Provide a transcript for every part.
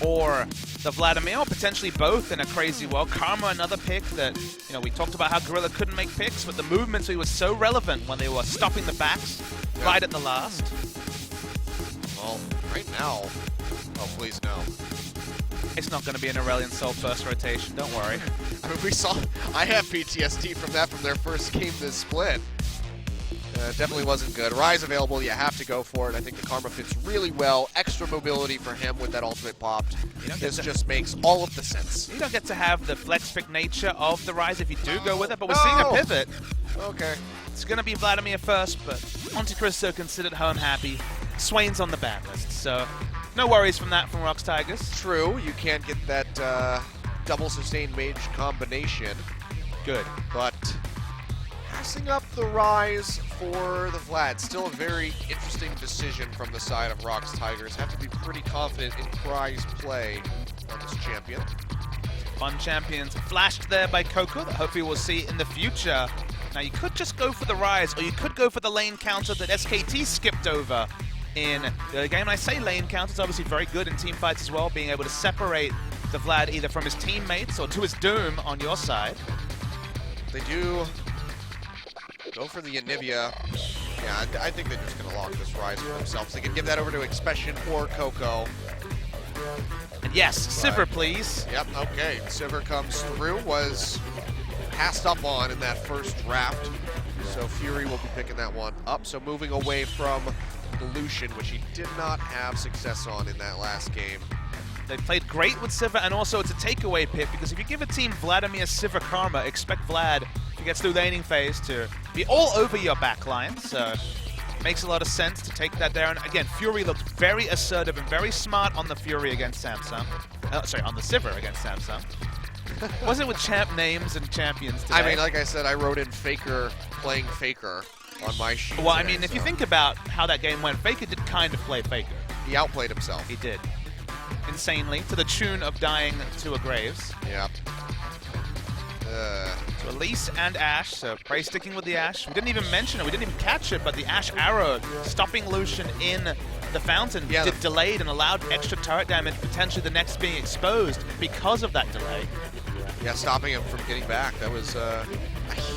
or the Vladimir, or potentially both in a crazy world. Karma, another pick that, we talked about how Gorilla couldn't make picks, but the movements was so relevant when they were stopping the backs right at the last. Well, right now, oh please no. It's not going to be an Irelia Soul first rotation, don't worry. I mean, I have PTSD from that from their first game this split. Definitely wasn't good. Ryze available, you have to go for it. I think the Karma fits really well. Extra mobility for him with that ultimate popped. This just makes all of the sense. You don't get to have the flex pick nature of the Ryze if you do go with it, but we're seeing a pivot. Okay. It's going to be Vladimir first, but Monte Cristo considered home happy. Swain's on the ban list, so no worries from that from Rox Tigers. True, you can't get that double sustained mage combination. Good. But passing up the Ryze for the Vlad, still a very interesting decision from the side of Rox Tigers. Have to be pretty confident in Ryze play on this champion. Fun champions flashed there by Coco that hopefully we'll see in the future. Now you could just go for the Ryze, or you could go for the lane counter that SKT skipped over in the game. And I say lane counter, it's obviously very good in team fights as well, being able to separate the Vlad either from his teammates or to his doom on your side. They do go for the Anivia. Yeah, I think they're just going to lock this Ryze for themselves. They can give that over to Expession or Coco. And yes, Sivir, please. Yep, okay. Sivir comes through, was passed up on in that first draft. So Fury will be picking that one up. So moving away from the Lucian, which he did not have success on in that last game. They played great with Sivir, and also it's a takeaway pick, because if you give a team Vladimir, Sivir, Karma, expect Vlad, if he gets through the laning phase, to be all over your backline. So makes a lot of sense to take that there. And again, Fury looked very assertive and very smart on the Fury against Samsung. Sorry, on the Sivir against Samsung. Was it with champ names and champions today? I mean, like I said, I wrote in Faker playing Faker on my sheet. Well, today, I mean, if you think about how that game went, Faker did kind of play Faker. He outplayed himself. He did. Insanely, to the tune of dying to a Graves. Yep. So Elise and Ashe, so Prey sticking with the Ashe. We didn't even mention it, we didn't even catch it, but the Ashe arrow stopping Lucian in the fountain did delayed and allowed extra turret damage, potentially the next being exposed because of that delay. Yeah, stopping him from getting back. That was a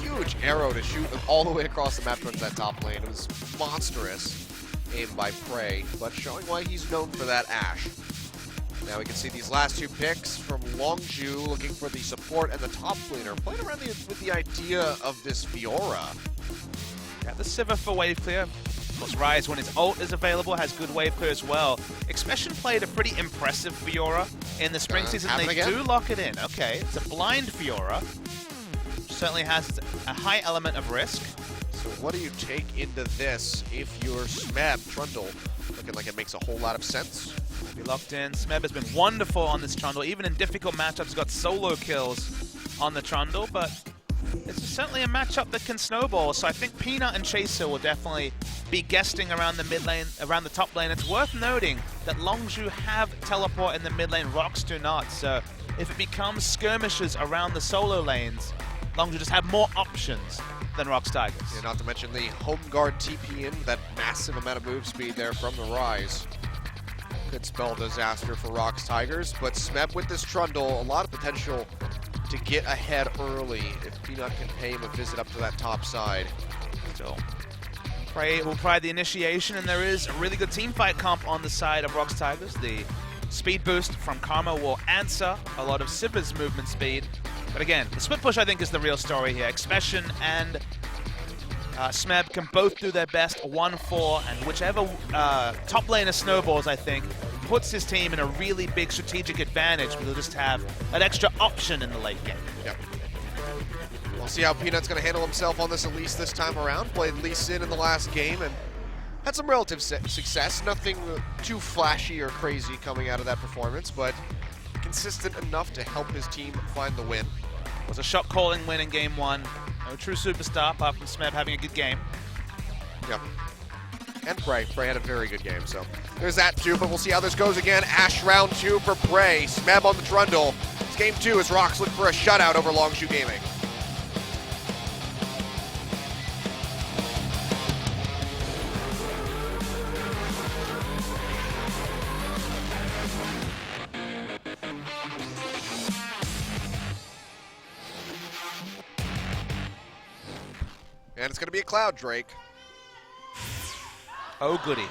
huge arrow to shoot all the way across the map towards that top lane. It was monstrous aimed by Prey, but showing why he's known for that Ashe. Now we can see these last two picks from Longzhu looking for the support and the top laner. Playing around with the idea of this Fiora. Yeah, the Sivir for wave clear. Of course, Ryze, when his ult is available, has good wave clear as well. Expession played a pretty impressive Fiora in the spring season. They do lock it in. Okay, it's a blind Fiora. Certainly has a high element of risk. So what do you take into this if you're Smeb? Trundle looking like it makes a whole lot of sense. Be locked in. Smeb has been wonderful on this Trundle. Even in difficult matchups, got solo kills on the Trundle, but it's certainly a matchup that can snowball. So I think Peanut and Chaser will definitely be guesting around the mid lane, around the top lane. It's worth noting that Longzhu have teleport in the mid lane, Rox do not. So if it becomes skirmishes around the solo lanes, Longzhu just have more options than Rox Tigers. Yeah, not to mention the home guard TP in, that massive amount of move speed there from the Ryze. Could spell disaster for Rox Tigers, but Smeb with this Trundle, a lot of potential to get ahead early if Peanut can pay him a visit up to that top side. Still, Prey will try the initiation, and there is a really good team fight comp on the side of Rox Tigers. The speed boost from Karma will answer a lot of Sivir's movement speed. But again, the split push I think is the real story here. Expession and Smeb can both do their best 1-4, and whichever top laner snowballs, I think, puts his team in a really big strategic advantage, because they'll just have an extra option in the late game. Yep. We'll see how Peanut's going to handle himself on this Elise this time around. Played Elise in the last game and had some relative success. Nothing too flashy or crazy coming out of that performance, but consistent enough to help his team find the win. It was a shot calling win in game one. No true superstar apart from Smeb having a good game. Yep. And Prey. Prey had a very good game, so there's that too, but we'll see how this goes again. Ashe round 2 for Prey. Smeb on the Trundle. It's game 2 as Rox look for a shutout over Longzhu Gaming. And it's going to be a Cloud Drake. Oh, goody.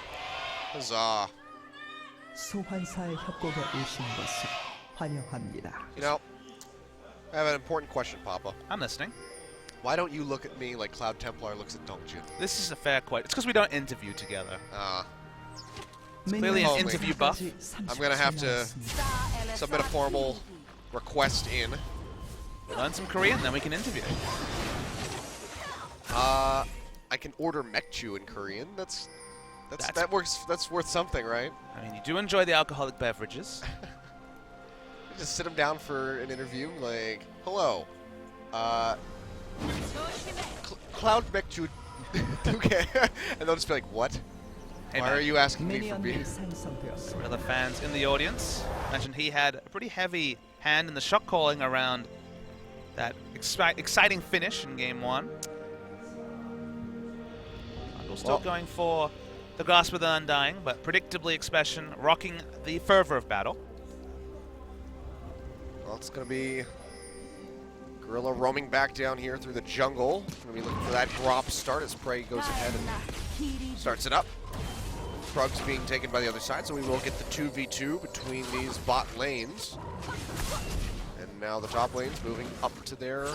Huzzah. 소환사의 협곡에 오신 것을 환영합니다. You know, I have an important question, Papa. I'm listening. Why don't you look at me like Cloud Templar looks at Longzhu? This is a fair question. It's because we don't interview together. Clearly an Only. interview buff. I'm going to have to submit a formal request in. Learn some Korean, then we can interview. I can order Mekchu in Korean. That works. That's worth something, right? I mean, you do enjoy the alcoholic beverages. Just sit him down for an interview, like, hello, Cloud Mekchu. Okay, and they'll just be like, what? Hey, Why man. are you asking me for beer? 미니언들이 생성되었습니다. Other fans in the audience mentioned he had a pretty heavy hand in the shot calling around that exciting finish in game 1. Trundle still going for the Grasp of the Undying, but predictably Expession rocking the fervor of battle. Well, it's going to be Gorilla roaming back down here through the jungle. Going to be looking for that drop start as Prey goes ahead and starts it up. Krug's being taken by the other side, so we will get the 2v2 between these bot lanes. And now the top lane's moving up to their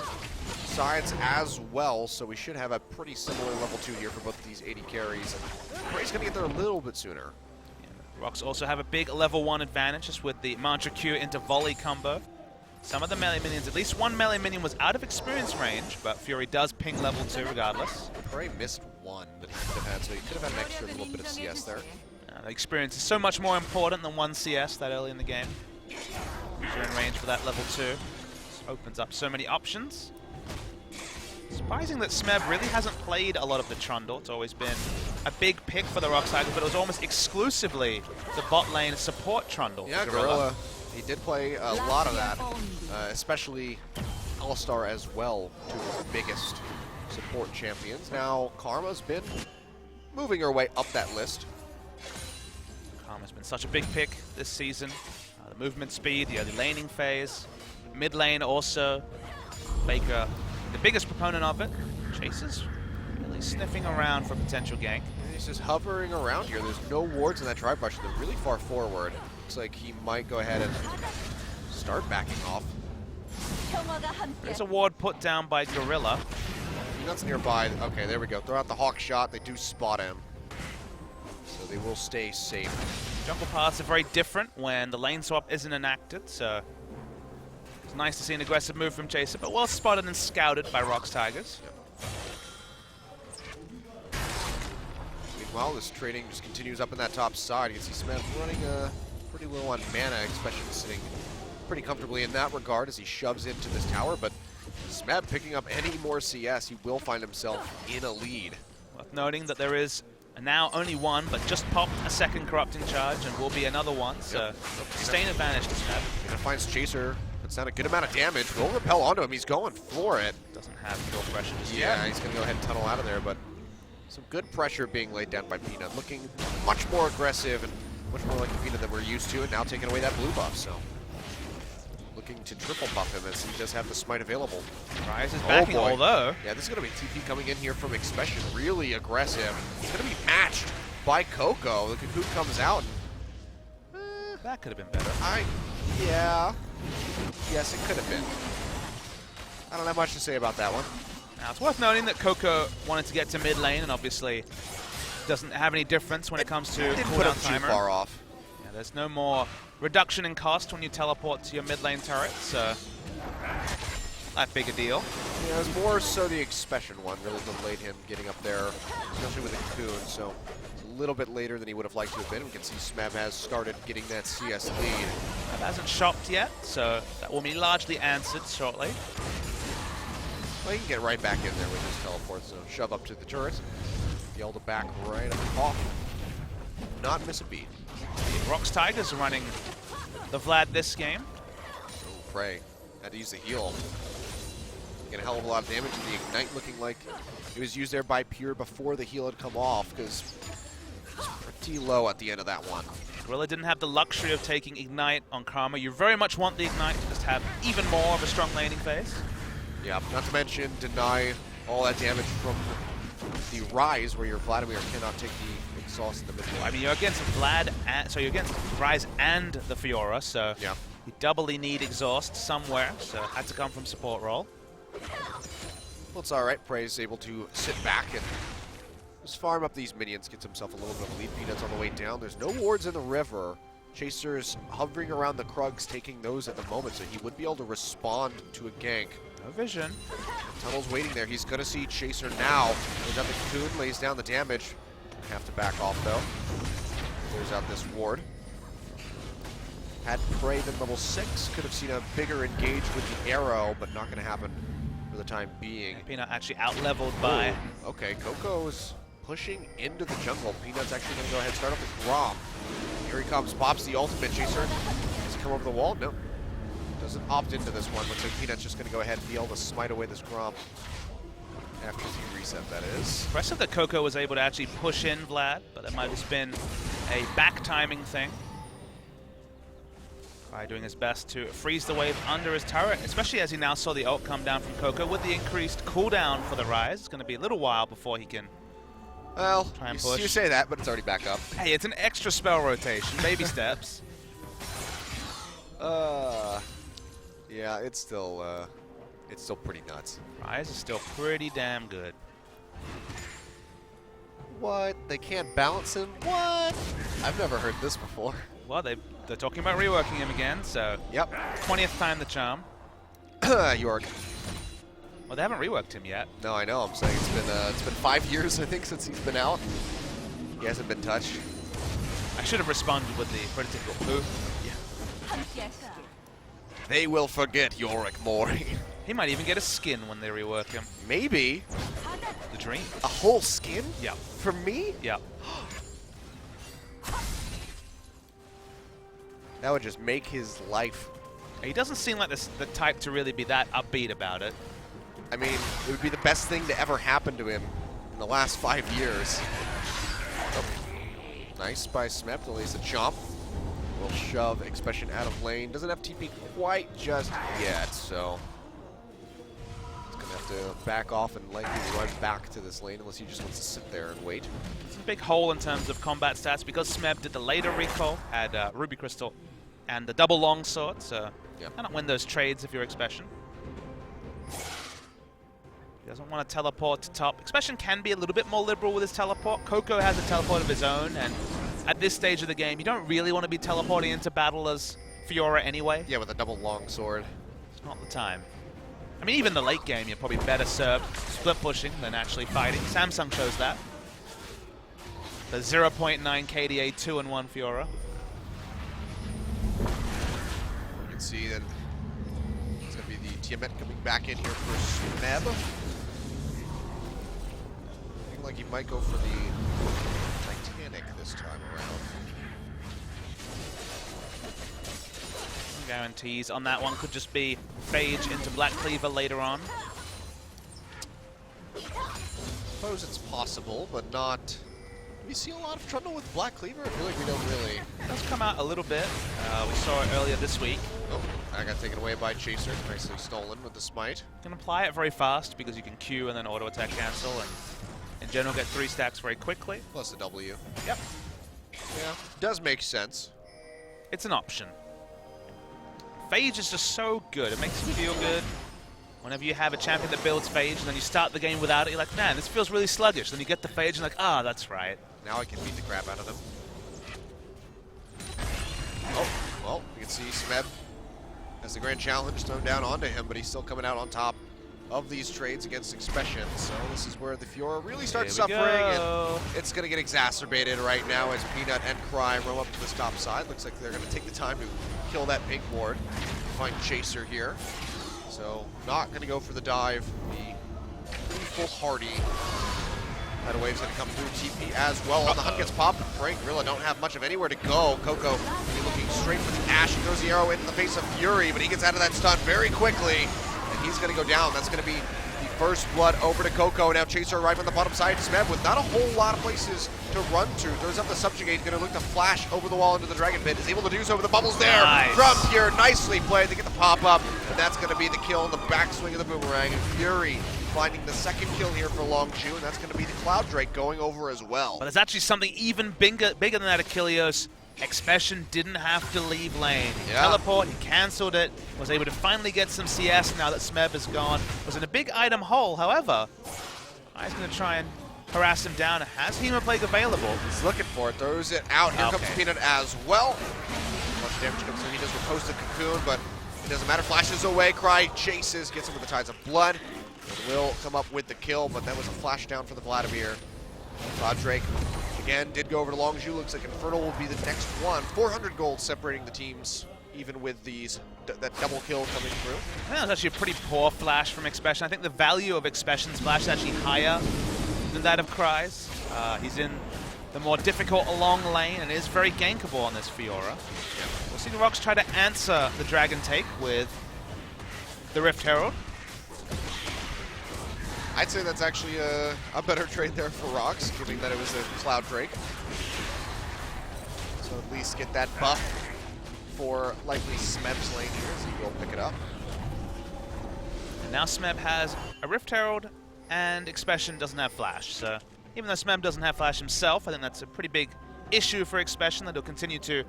sides as well, so we should have a pretty similar level 2 here for both of these AD carries. And Prey's going to get there a little bit sooner. Rox also have a big level 1 advantage just with the Mantra Q into volley combo. Some of the melee minions, at least one melee minion was out of experience range, but Fury does ping level 2 regardless. Prey missed one that he could have had, so he could have had an extra little bit of CS there. The experience is so much more important than one CS that early in the game. You're in range for that level 2. This opens up so many options. Surprising that Smeb really hasn't played a lot of the Trundle. It's always been a big pick for the Rox Tigers, but it was almost exclusively the bot lane support Trundle. Yeah, Gorilla. He did play a lot of that, especially All-Star as well, two of his biggest support champions. Now, Karma's been moving her way up that list. Karma's been such a big pick this season. The movement speed, the early laning phase. Mid lane also. Baker, the biggest proponent of it. Chasers really sniffing around for potential gank. He's just hovering around here. There's no wards in that tri-brush. They're really far forward. Looks like he might go ahead and start backing off. There's a ward put down by Gorilla. That's nearby. Okay, there we go. Throw out the hawk shot. They do spot him. So they will stay safe. Jungle paths are very different when the lane swap isn't enacted, so it's nice to see an aggressive move from Chaser, but well spotted and scouted by Rox Tigers. Yep. Meanwhile, this trading just continues up in that top side. You can see Smeb running pretty low on mana, especially sitting pretty comfortably in that regard as he shoves into this tower, but Smeb picking up any more CS, he will find himself in a lead. Worth noting that there is now only one, but just popped a second corrupting charge and will be another one, so sustained advantage to Smeb. And it finds Chaser, puts down a good amount of damage, will repel onto him, he's going for it. Doesn't have kill pressure just Yeah, yet. he's going to go ahead and tunnel out of there, but some good pressure being laid down by Peanut, looking much more aggressive and much more like the Peanut that we're used to, and now taking away that blue buff, so looking to triple buff him as he does have the smite available. Ryze is backing, boy. although Yeah, this is going to be TP coming in here from Expession, really aggressive. It's going to be matched by Coco. The Cocoon comes out. that could have been better. Yeah. Yes, it could have been. I don't have much to say about that one. Now, it's worth noting that Coco wanted to get to mid lane and obviously doesn't have any difference when it comes to Didn't put him cooldown too timer. far off. Yeah, there's no more reduction in cost when you teleport to your mid lane turret, so that big a deal. Yeah, it was more so the Expession one really delayed him getting up there, especially with the Cocoon, so it's a little bit later than he would have liked to have been. We can see Smeb has started getting that CS lead. That hasn't shopped yet, so that will be largely answered shortly. Well, he can get right back in there with his teleport, so shove up to the turret. Yell to back right up off. Not miss a beat. The Rox Tigers are running the Vlad this game. Oh, Prey. Had to use the heal. Getting a hell of a lot of damage, and the Ignite looking like it was used there by Pure before the heal had come off, because it was pretty low at the end of that one. Gorilla didn't have the luxury of taking Ignite on Karma. You very much want the Ignite to just have even more of a strong laning phase. Yeah, not to mention Deny all that damage from the Ryze, where your Vladimir cannot take the exhaust in the mid lane. I mean, you're against Vlad, and so you're against Ryze and the Fiora, so yeah. you doubly need exhaust somewhere, so had to come from support role. Well, it's all right. Prey's able to sit back and just farm up these minions, gets himself a little bit of a lead. Peanuts on the way down. There's no wards in the river. Chaser's hovering around the Krugs, taking those at the moment, so he would be able to respond to a gank. No vision. Tunnel's waiting there. He's going to see Chaser now. There's out the Cocoon, lays down the damage. Have to back off, though. Clears out this ward. Had Prey been level 6, could have seen a bigger engage with the arrow, but not going to happen for the time being. Peanut actually out-leveled by... Ooh, okay, Coco's pushing into the jungle. Peanut's actually going to go ahead and start up with Grom. Here he comes, pops the ultimate. Chaser, does he come over the wall? No. Doesn't opt into this one. Looks like Peanut's just going to go ahead and be able to smite away this Grom. After the reset, that is. Impressive that Coco was able to actually push in Vlad, but that might have just been a back timing thing. By doing his best to freeze the wave under his turret, especially as he now saw the ult come down from Coco with the increased cooldown for the Ryze. It's going to be a little while before he can try and push. You say that, but it's already back up. Hey, it's an extra spell rotation, baby steps. Yeah, it's still pretty nuts. Ryze is still pretty damn good. What? They can't balance him? What? I've never heard this before. Well, they're talking about reworking him again, so... Yep. 20th time the charm. York. Well, they haven't reworked him yet. No, I know. I'm saying it's been 5 years, I think, since he's been out. He hasn't been touched. I should have responded with the prototypical poo. Yeah. They will forget Yorick Mori. He might even get a skin when they rework him. Maybe. The dream. A whole skin? Yep. For me? Yep. That would just make his life. He doesn't seem like the type to really be that upbeat about it. I mean, it would be the best thing to ever happen to him in the last 5 years. Oh. Nice by Smeb to lace a chomp. Will shove Expession out of lane. Doesn't have TP quite just yet, so he's gonna have to back off and likely run back to this lane unless he just wants to sit there and wait. It's a big hole in terms of combat stats because Smeb did the later recall, had Ruby Crystal and the double long sword, so cannot win those trades if you're Expession. He doesn't want to teleport to top. Expession can be a little bit more liberal with his teleport. Coco has a teleport of his own, and at this stage of the game, you don't really want to be teleporting into battle as Fiora anyway. Yeah, with a double long sword. It's not the time. I mean, even the late game, you're probably better served split pushing than actually fighting. Samsung shows that. The 0.9 KDA 2-1 Fiora. You can see that it's going to be the Tiamat coming back in here for Smeb. Looking like he might go for the Titanic this time around. Guarantees on that one could just be Phage into Black Cleaver later on. I suppose it's possible, but not... Do we see a lot of Trundle with Black Cleaver? I feel like we don't really. It does come out a little bit. We saw it earlier this week. Oh, I got taken away by Chaser. Nicely stolen with the smite. You can apply it very fast because you can Q and then auto attack cancel, and in general get 3 stacks very quickly. Plus the W. Yep. Yeah, does make sense. It's an option. Phage is just so good. It makes you feel good. Whenever you have a champion that builds Phage and then you start the game without it, you're like, man, this feels really sluggish. Then you get the Phage and you're like, ah, that's right. Now I can beat the crap out of them. Oh, well, you can see Smeb has the grand challenge thrown down onto him, but he's still coming out on top of these trades against Expession. So this is where the Fiora really starts suffering, and it's going to get exacerbated right now as Peanut and Cry roam up to this top side. Looks like they're going to take the time to kill that pink ward. Find Chaser here. So not going to go for the dive. The pretty foolhardy. That wave's going to come through TP as well. On the hunt gets popped. Frank Rilla don't have much of anywhere to go. Coco looking straight for the Ashe. He throws the arrow into the face of Fury, but he gets out of that stun very quickly. And he's going to go down. That's going to be the first blood over to Coco. Now Chaser arrived on the bottom side. Smeb with not a whole lot of places to run to. Throws up the subjugate. Going to look to flash over the wall into the dragon pit. Is able to do so with the bubbles there. Nice. From here, nicely played. They get the pop up. And that's going to be the kill on the backswing of the boomerang. And Fury finding the second kill here for Longzhu, and that's going to be the Cloud Drake going over as well. But there's actually something even bigger than that, Achilles. Expession didn't have to leave lane. Yeah. Teleport, he cancelled it, was able to finally get some CS now that Smeb is gone. Was in a big item hole, however. He's going to try and harass him down. Has Hemoplague available? He's looking for it, throws it out. Here comes Peanut as well. Much damage comes in. He does repose the cocoon, but it doesn't matter. Flashes away. Cry chases, gets him with the Tides of Blood. And will come up with the kill, but that was a flash down for the Vladimir. Cloud Drake again did go over to Longzhu. Looks like Infernal will be the next one. 400 gold separating the teams, even with that double kill coming through. I think that was actually a pretty poor flash from Expession. I think the value of Expession's flash is actually higher than that of Cry's. He's in the more difficult long lane and is very gankable on this Fiora. We'll see the Rox try to answer the Dragon take with the Rift Herald. I'd say that's actually a better trade there for Rox, given that it was a Cloud Drake. So at least get that buff for likely Smeb's lane here, so he will pick it up. And now Smeb has a Rift Herald and Expession doesn't have Flash. So even though Smeb doesn't have Flash himself, I think that's a pretty big issue for Expession that he'll continue to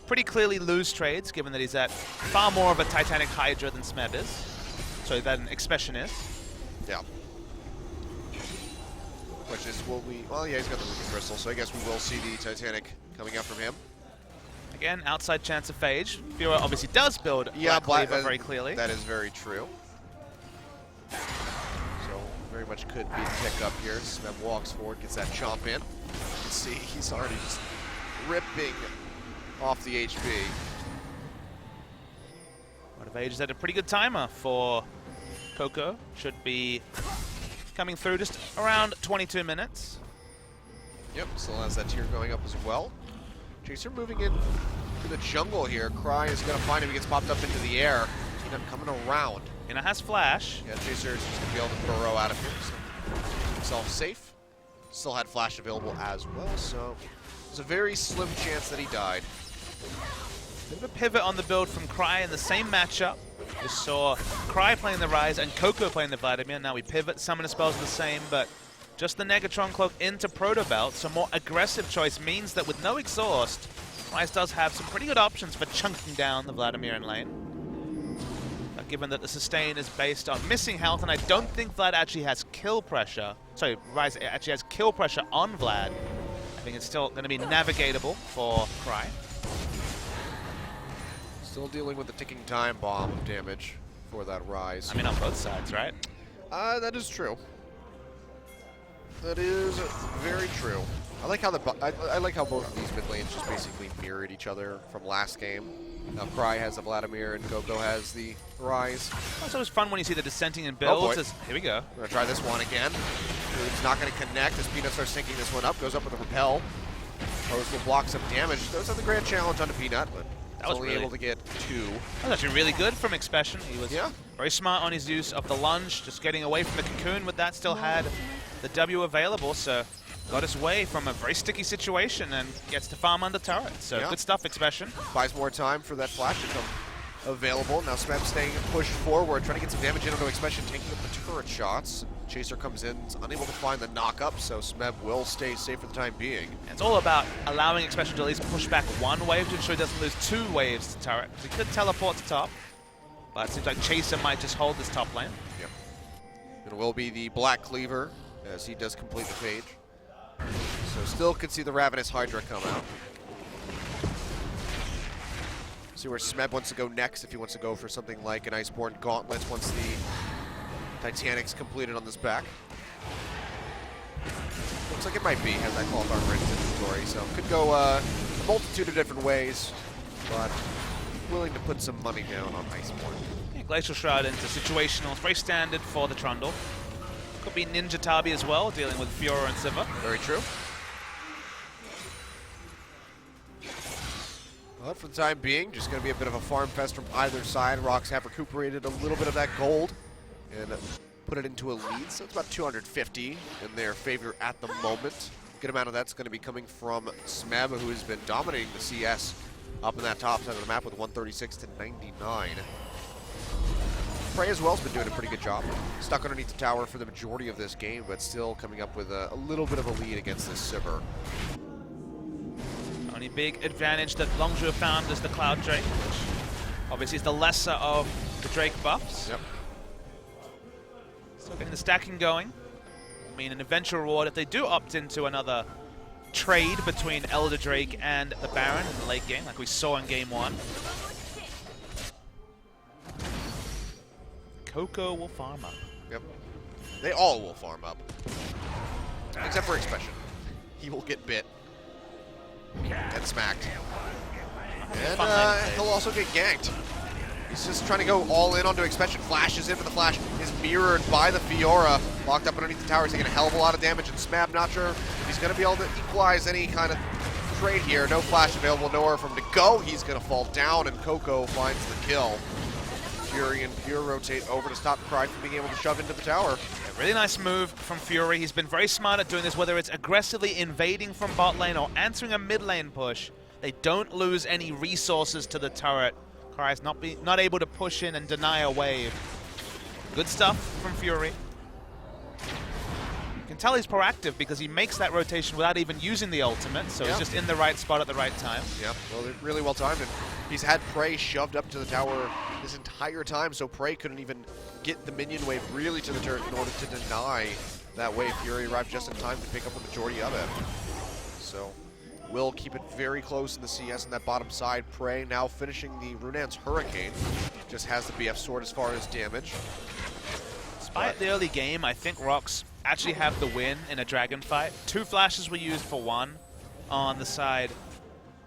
pretty clearly lose trades, given that he's at far more of a Titanic Hydra than Smeb is. So than Expession is. Yeah. Which is, well, yeah, he's got the Ruby Crystal, so I guess we will see the Titanic coming up from him. Again, outside chance of Phage. Fiora obviously does build Black Cleaver very clearly. That is very true. So, very much could be the pick up here. Smeb walks forward, gets that chomp in. You can see he's already just ripping off the HP. Rite of Ages had a pretty good timer for Coco. Should be coming through just around 22 minutes. Yep, still has that tier going up as well. Chaser moving in to the jungle here. Cry is going to find him. He gets popped up into the air. Peanut coming around. Peanut has Flash. Yeah, Chaser is just going to be able to burrow out of here. So keep himself safe. Still had Flash available as well, so there's a very slim chance that he died. Bit of a pivot on the build from Cry in the same matchup. Just saw Cry playing the Ryze and Coco playing the Vladimir. Now we pivot, summoner spells the same, but just the Negatron Cloak into Proto Belt, so more aggressive choice means that with no exhaust, Ryze does have some pretty good options for chunking down the Vladimir in lane. Given that the sustain is based on missing health, and I don't think Vlad actually has kill pressure. Sorry, Ryze actually has kill pressure on Vlad. I think it's still going to be navigatable for Cry. Still dealing with the ticking time bomb of damage for that Ryze. I mean, on both sides, right? That is true. That is very true. I like how I like how both of these mid lanes just basically mirrored each other from last game. Now Cry has a Vladimir and Coco has the Ryze. It's always fun when you see the dissenting in builds. Oh, Here we go. We're gonna try this one again. It's not gonna connect as Peanut starts sinking this one up. Goes up with a repel. Rose will block some damage. Those are the grand challenge onto Peanut, but that was only really able to get 2. That was actually really good from Expession. He was Yeah. very smart on his use of the lunge, just getting away from the cocoon with that. Still had the W available, so got us away from a very sticky situation and gets to farm under turret. So Yeah. good stuff, Expession. Buys more time for that flash to come available. Now Smeb staying pushed forward, trying to get some damage in onto Expession, taking up the turret shots. Chaser comes in, is unable to find the knock-up, so Smeb will stay safe for the time being. And it's all about allowing Expession to at least push back one wave to ensure he doesn't lose 2 waves to turret. He could teleport to top, but it seems like Chaser might just hold this top lane. Yep. It will be the Black Cleaver as he does complete the page. So still could see the Ravenous Hydra come out. See where Smeb wants to go next, if he wants to go for something like an Iceborne Gauntlet once the Titanic's completed on this back. Looks like it might be, has that Call of Armor in his inventory, so could go a multitude of different ways, but willing to put some money down on Iceborne. Yeah, Glacial Shroud into situational. It's very standard for the Trundle. Could be Ninja Tabi as well, dealing with Fiora and Sivir. Very true. But for the time being, just going to be a bit of a farm fest from either side. Rox have recuperated a little bit of that gold and put it into a lead, so it's about 250 in their favor at the moment. Good amount of that's going to be coming from Smeb, who has been dominating the CS up in that top side of the map with 136 to 99. Prey as well has been doing a pretty good job. Stuck underneath the tower for the majority of this game, but still coming up with a little bit of a lead against this Sivir. Only big advantage that Longzhu found is the Cloud Drake, which obviously is the lesser of the Drake buffs. Yep. Still getting the stacking going. I mean, an eventual reward if they do opt into another trade between Elder Drake and the Baron in the late game, like we saw in game 1. Coco will farm up. Yep. They all will farm up. Except for Expession. He will get bit. And smacked. And he'll also get ganked. He's just trying to go all in onto Expession. Flashes in, but the flash is mirrored by the Fiora. Locked up underneath the tower, he's taking a hell of a lot of damage. And Smeb, not sure if he's going to be able to equalize any kind of trade here. No flash available, nowhere for him to go. He's going to fall down, and Coco finds the kill. Fury and Pure rotate over to stop Cry from being able to shove into the tower. A really nice move from Fury. He's been very smart at doing this, whether it's aggressively invading from bot lane or answering a mid lane push. They don't lose any resources to the turret. Cry's not able to push in and deny a wave. Good stuff from Fury. You can tell he's proactive because he makes that rotation without even using the ultimate, so he's just in the right spot at the right time. Yeah, well, really well timed, and he's had Prey shoved up to the tower this entire time, so Prey couldn't even get the minion wave really to the turret in order to deny that wave. Fury arrived just in time to pick up the majority of it. So will keep it very close in the CS in that bottom side. Prey now finishing the Runan's Hurricane. Just has the BF sword as far as damage. Despite the early game, I think Rox actually have the win in a dragon fight. 2 flashes were used for 1 on the side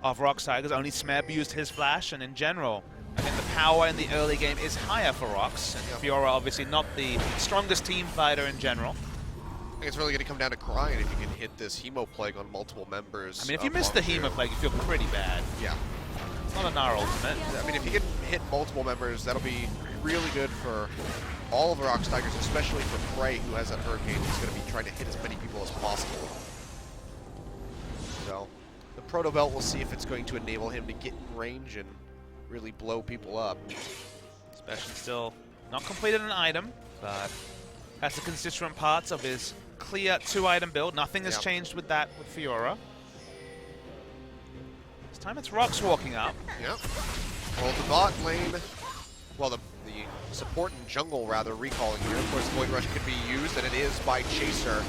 of Rox Tigers. Only Smeb used his flash, and in general, I think the power in the early game is higher for Rox. And Fiora obviously not the strongest team fighter in general. I think it's really going to come down to Cry, and if you can hit this Hemo Plague on multiple members. I mean, if you miss the Hemo Plague, you feel pretty bad. Yeah. It's not a Gnar ultimate. I mean, if you can hit multiple members, that'll be really good for all of the Rox Tigers, especially for Prey, who has that Hurricane. He's going to be trying to hit as many people as possible. So, the Proto Belt, we'll see if it's going to enable him to get in range and really blow people up. Expession still not completed an item, but has the constituent parts of his clear 2-item build. Nothing has changed with that with Fiora. This time it's Rox walking up. Yep. Well, the bot lane, well, the support and jungle, rather, recalling here. Of course, Void Rush could be used, and it is by Chaser.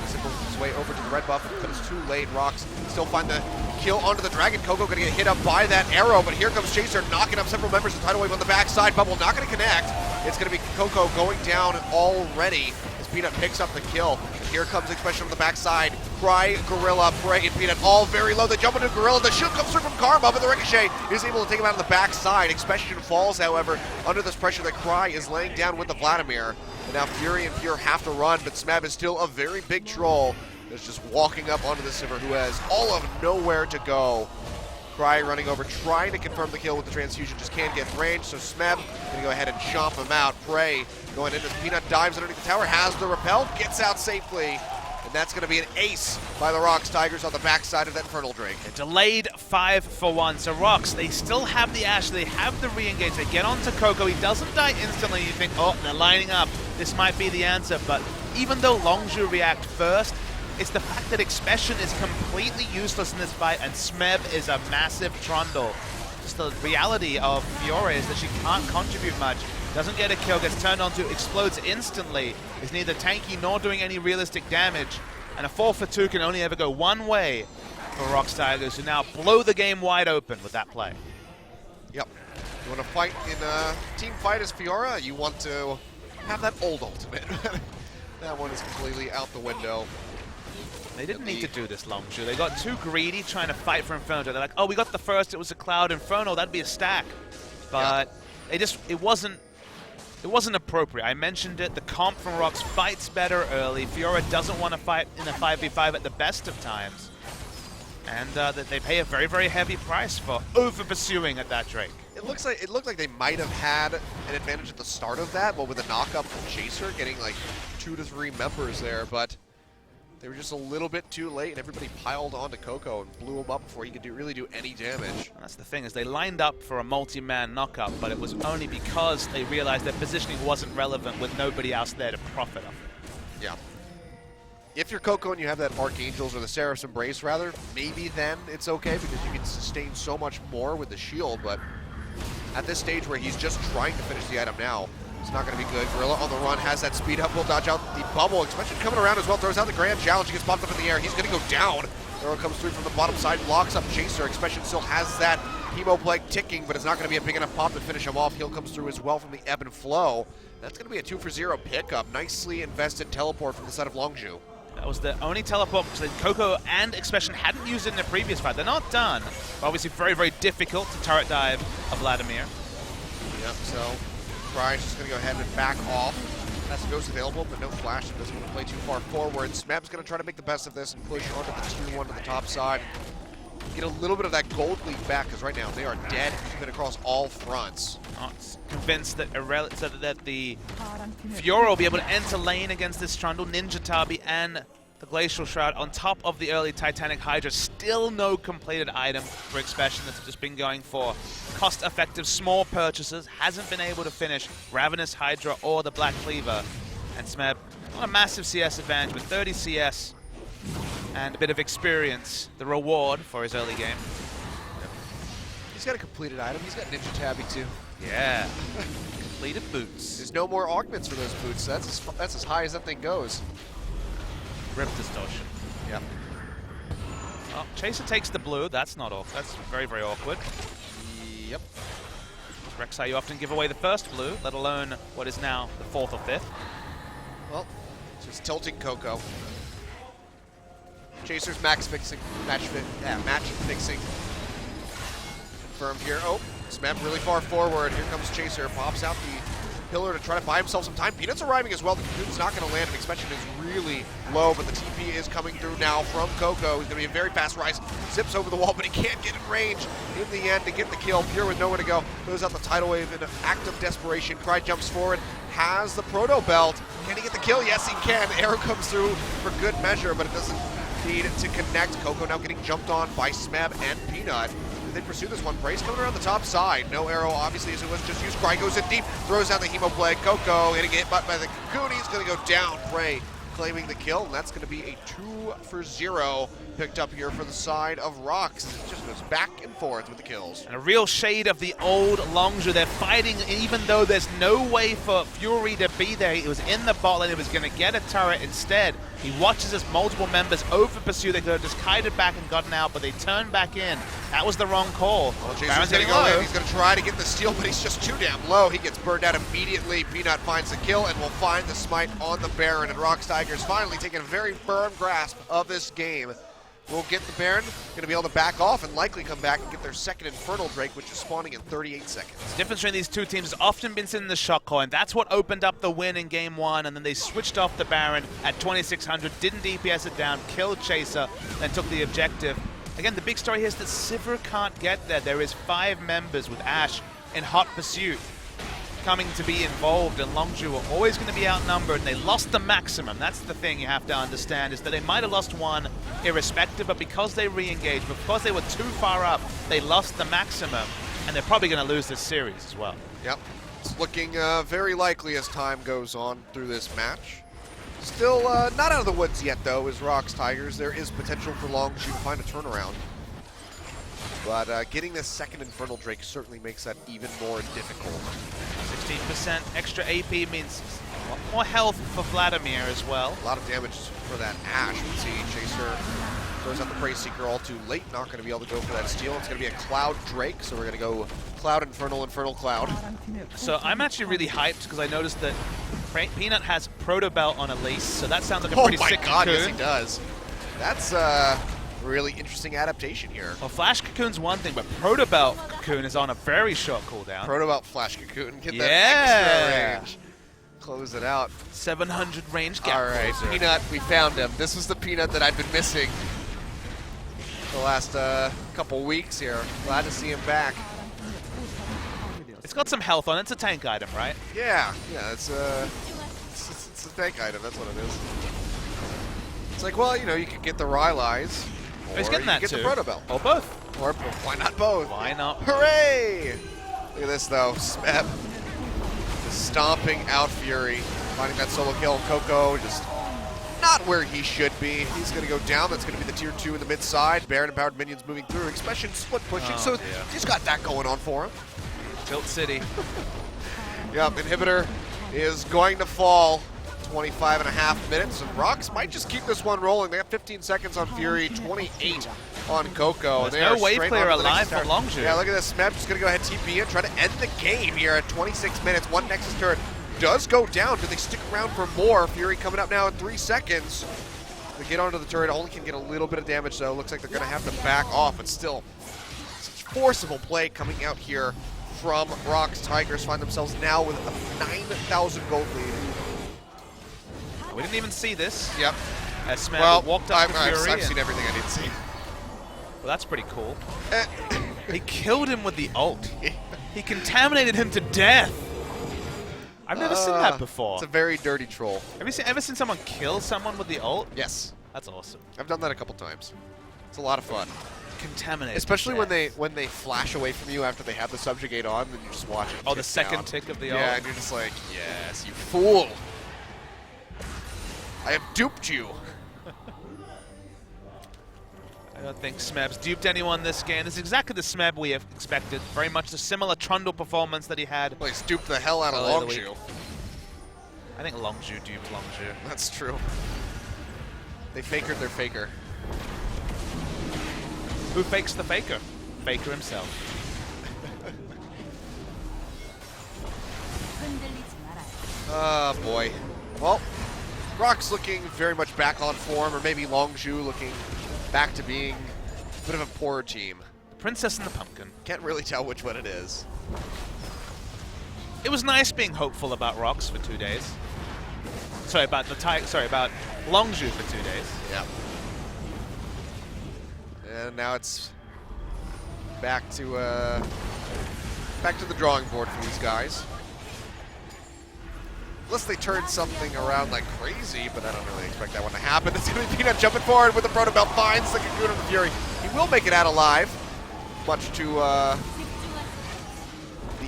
Simple his way over to the red buff, but it's too late. Rox still find the kill onto the Dragon. Coco going to get hit up by that arrow, but here comes Chaser knocking up several members of Tidal Wave on the backside. Bubble not going to connect. It's going to be Coco going down already as Peanut picks up the kill. And here comes Expession on the backside. Cry, Gorilla, Prey, and Peanut all very low. They jump into Gorilla. The shield comes through from Karma, but the Ricochet is able to take him out on the backside. Expession falls, however, under this pressure that Cry is laying down with the Vladimir. And now Fury and Pure have to run, but Smeb is still a very big troll. That's just walking up onto the Sivir, who has all of nowhere to go. Cry running over, trying to confirm the kill with the transfusion, just can't get range, so Smeb gonna go ahead and chomp him out. Prey going into Peanut, dives underneath the tower, has the repel, gets out safely, and that's gonna be an ace by the Rox Tigers on the backside of that Infernal Drake. A delayed 5-for-1, so Rox, they still have the Ashe, they have the re-engage, they get onto Coco, he doesn't die instantly, you think, oh, they're lining up, this might be the answer, but even though Longzhu react first, it's the fact that Expession is completely useless in this fight and Smeb is a massive Trundle. Just the reality of Fiora is that she can't contribute much, doesn't get a kill, gets turned onto, explodes instantly, is neither tanky nor doing any realistic damage, and a 4-for-2 can only ever go one way for Rox Tigers, who now blow the game wide open with that play. Yep. You want to fight in a team fight as Fiora, you want to have that old ultimate. That one is completely out the window. They didn't need to do this, Longzhu. They got too greedy trying to fight for Inferno. They're like, oh, we got the first, it was a Cloud Inferno, that'd be a stack. But it wasn't appropriate. I mentioned it, the comp from Rox fights better early. Fiora doesn't want to fight in a 5v5 at the best of times. And they pay a very, very heavy price for over-pursuing at that Drake. It looked like they might have had an advantage at the start of that, well, with a knock-up from Chaser, getting like 2 to 3 members there, but They were just a little bit too late, and everybody piled onto Coco and blew him up before he could really do any damage. That's the thing, is they lined up for a multi-man knockup, but it was only because they realized their positioning wasn't relevant with nobody else there to profit off it. Yeah. If you're Coco and you have that Archangels or the Seraph's Embrace, rather, maybe then it's okay because you can sustain so much more with the shield, but at this stage where he's just trying to finish the item now, it's not going to be good. Gorilla on the run, has that speed up, will dodge out the bubble. Expession coming around as well, throws out the grand challenge. He gets popped up in the air. He's going to go down. Arrow comes through from the bottom side, blocks up Chaser. Expession still has that Hemo Plague ticking, but it's not going to be a big enough pop to finish him off. He'll comes through as well from the ebb and flow. That's going to be a 2-for-0 pickup. Nicely invested teleport from the side of Longzhu. That was the only teleport because Coco and Expession hadn't used it in the previous fight. They're not done. Obviously very, very difficult to turret dive of Vladimir. Yep, so Ryze just going to go ahead and back off. That's Ghost available, but no flash. He doesn't want to play too far forward. Smeb's going to try to make the best of this and push onto the tier 1 to the top side. Get a little bit of that gold lead back, because right now they are dead even across all fronts. Not convinced that Irelia, so that the Fiora will be able to enter lane against this Trundle, Ninja Tabi, and the Glacial Shroud on top of the early Titanic Hydra. Still no completed item for Expession. That's just been going for cost-effective small purchases. Hasn't been able to finish Ravenous Hydra or the Black Cleaver. And Smeb, not a massive CS advantage with 30 CS and a bit of experience. The reward for his early game. He's got a completed item. He's got Ninja Tabi too. Yeah. Completed boots. There's no more augments for those boots. That's as high as that thing goes. Rip distortion. Yep. Oh, Chaser takes the blue. That's not awkward. That's very, very awkward. Yep. Rek'Sai, you often give away the first blue, let alone what is now the 4th or 5th. Well, just tilting Coco. Chaser's match fixing. Confirmed here. Oh, Smeb really far forward. Here comes Chaser. Pops out the pillar to try to buy himself some time. Peanut's arriving as well. The Cocoon's not going to land. Expession is really low, but the TP is coming through now from Coco. He's going to be a very fast Ryze. Zips over the wall, but he can't get in range in the end to get the kill. Pure with nowhere to go. Goes out the tidal wave in an act of desperation. Cry jumps forward. Has the Proto Belt. Can he get the kill? Yes, he can. Arrow comes through for good measure, but it doesn't need to connect. Coco now getting jumped on by Smeb and Peanut. They pursue this one. Brace coming around the top side. No arrow, obviously, as it was just used. Cry goes in deep, throws out the Hemo Plague. Coco getting hit by the Cocoon. He's going to go down. Prey claiming the kill, and that's going to be a 2-for-0 picked up here for the side of Rox. It just goes back and forth with the kills. And a real shade of the old Longzhu. They're fighting even though there's no way for Fury to be there. He was in the bot lane. He was going to get a turret instead. He watches as multiple members over pursue. They could have just kited back and gotten out, but they turned back in. That was the wrong call. Well, Jason's going to go in. He's going to try to get the steal, but he's just too damn low. He gets burned out immediately. Peanut finds the kill and will find the smite on the Baron. And Rox Tigers finally taking a very firm grasp of this game. Will get the Baron, going to be able to back off and likely come back and get their second Infernal Drake, which is spawning in 38 seconds. The difference between these two teams has often been seen in the shot coin. That's what opened up the win in game 1, and then they switched off the Baron at 2600, didn't DPS it down, killed Chaser, then took the objective. Again, the big story here is that Sivir can't get there. There is 5 members with Ashe in hot pursuit coming to be involved, and Longzhu are always going to be outnumbered, and they lost the maximum. That's the thing you have to understand, is that they might have lost one irrespective, but because they re-engaged, because they were too far up, they lost the maximum, and they're probably going to lose this series as well. Yep, it's looking very likely as time goes on through this match. Still not out of the woods yet, though, is Rox Tigers. There is potential for Longzhu to find a turnaround. But getting this second Infernal Drake certainly makes that even more difficult. 16% extra AP means a lot more health for Vladimir as well. A lot of damage for that Ashe. We see Chaser throws out the Prey Seeker all too late. Not going to be able to go for that steal. It's going to be a Cloud Drake, so we're going to go Cloud Infernal, Infernal Cloud. So I'm actually really hyped because I noticed that Peanut has Proto Belt on Elise, so that sounds like a pretty sick God, cocoon. yes he does. That's really interesting adaptation here. Well, Flash Cocoon's one thing, but Proto Belt Cocoon is on a very short cooldown. Proto Belt Flash Cocoon, get that extra range. Close it out. 700 range gap. All right, closer. Peanut, we found him. This was the Peanut that I've been missing the last couple weeks here. Glad to see him back. It's got some health on it. It's a tank item, right? Yeah, it's a tank item. That's what it is. It's like, well, you know, you could get the Rylai's, or He's getting you that get too. the Proto Belt. Or both. Or why not both? Why not? Hooray! Look at this, though. Smeb just stomping out Fury, finding that solo kill. Coco just not where he should be. He's going to go down. That's going to be the tier 2 in the mid side. Baron-empowered minions moving through. Expession split pushing, so dear. he's got that going on for him. Tilt City. Yep, inhibitor is going to fall. 25.5 minutes, and Rox might just keep this one rolling. They have 15 seconds on Fury, 28 on Coco. There's no wave clear alive from Longzhu. Yeah, look at this. Smeb just going to go ahead TP and try to end the game here at 26 minutes. One Nexus turret does go down. Do they stick around for more? Fury coming up now in 3 seconds. They get onto the turret, only can get a little bit of damage though. Looks like they're going to have to back off, but still, such forcible play coming out here from Rox Tigers. Find themselves now with a 9,000 gold lead. We didn't even see this. Yep. As Smeb walked up to Fury. I've seen everything I need to see. Well, that's pretty cool. He killed him with the ult. He contaminated him to death. I've never seen that before. It's a very dirty troll. Have you ever seen someone kill someone with the ult? Yes. That's awesome. I've done that a couple times. It's a lot of fun. Contaminated. Especially when they flash away from you after they have the subjugate on, and you just watch it. Oh, the second tick of the ult? Yeah, and you're just like, yes, you fool. I have duped you. I don't think Smeb's duped anyone this game. This is exactly the Smeb we have expected. Very much the similar Trundle performance that he had. Well, he duped the hell out of Longzhu. I think Longzhu duped Longzhu. That's true. They fakered their faker. Who fakes the faker? Faker himself. Oh, boy. Well, Rox looking very much back on form, or maybe Longzhu looking back to being a bit of a poorer team. Princess and the Pumpkin. Can't really tell which one it is. It was nice being hopeful about Rox for 2 days. Sorry, about Longzhu for 2 days. Yeah. And now it's back to the drawing board for these guys. Unless they turn something around like crazy, but I don't really expect that one to happen. It's going to be Peanut jumping forward with the Proto Belt, finds the Cocoon of the Fury. He will make it out alive, much to the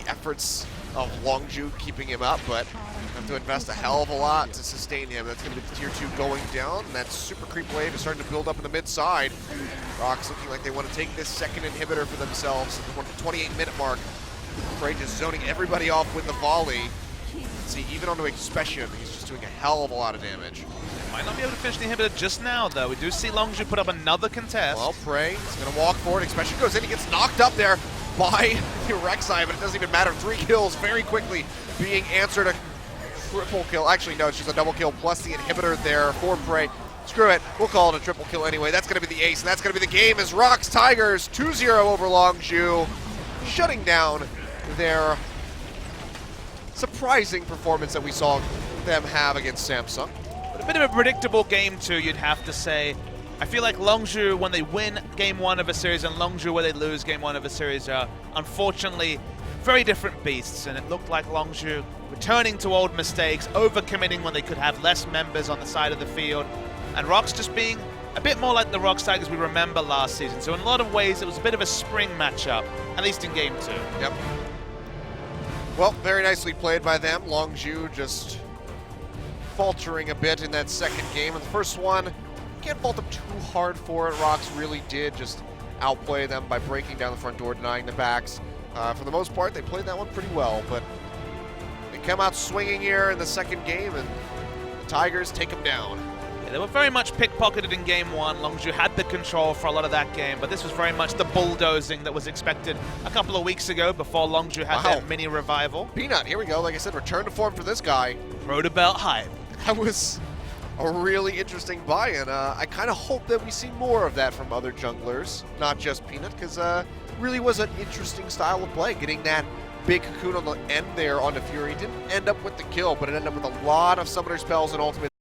efforts of Longzhu keeping him up, but have to invest a hell of a lot to sustain him. That's going to be the tier 2 going down, and that super creep wave is starting to build up in the mid side. Rox looking like they want to take this second inhibitor for themselves at the 28-minute mark. Frey just zoning everybody off with the volley. See, even onto Expession, he's just doing a hell of a lot of damage. Might not be able to finish the inhibitor just now, though. We do see Longzhu put up another contest. Well, Prey is going to walk forward. Expession goes in. He gets knocked up there by Rek'Sai, but it doesn't even matter. 3 kills very quickly being answered. A triple kill. Actually, no, it's just a double kill plus the inhibitor there for Prey. Screw it. We'll call it a triple kill anyway. That's going to be the ace, and that's going to be the game as Rox Tigers 2-0 over Longzhu, shutting down their surprising performance that we saw them have against Samsung. But a bit of a predictable game, too, you'd have to say. I feel like Longzhu, when they win game 1 of a series, and Longzhu, where they lose game 1 of a series, are unfortunately very different beasts. And it looked like Longzhu returning to old mistakes, overcommitting when they could have less members on the side of the field, and Rox just being a bit more like the Rox Tigers we remember last season. So in a lot of ways, it was a bit of a spring matchup, at least in game 2. Yep. Well, very nicely played by them. Longzhu just faltering a bit in that second game. In the first one, can't fault them too hard for it. Rox really did just outplay them by breaking down the front door, denying the backs. For the most part, they played that one pretty well, but they come out swinging here in the second game, and the Tigers take them down. They were very much pickpocketed in game 1. Longzhu had the control for a lot of that game, but this was very much the bulldozing that was expected a couple of weeks ago before Longzhu had their mini revival. Peanut, here we go. Like I said, return to form for this guy. Proto Belt hype. That was a really interesting buy-in. I kind of hope that we see more of that from other junglers, not just Peanut, because really was an interesting style of play. Getting that big cocoon on the end there onto Fury didn't end up with the kill, but it ended up with a lot of summoner spells and ultimate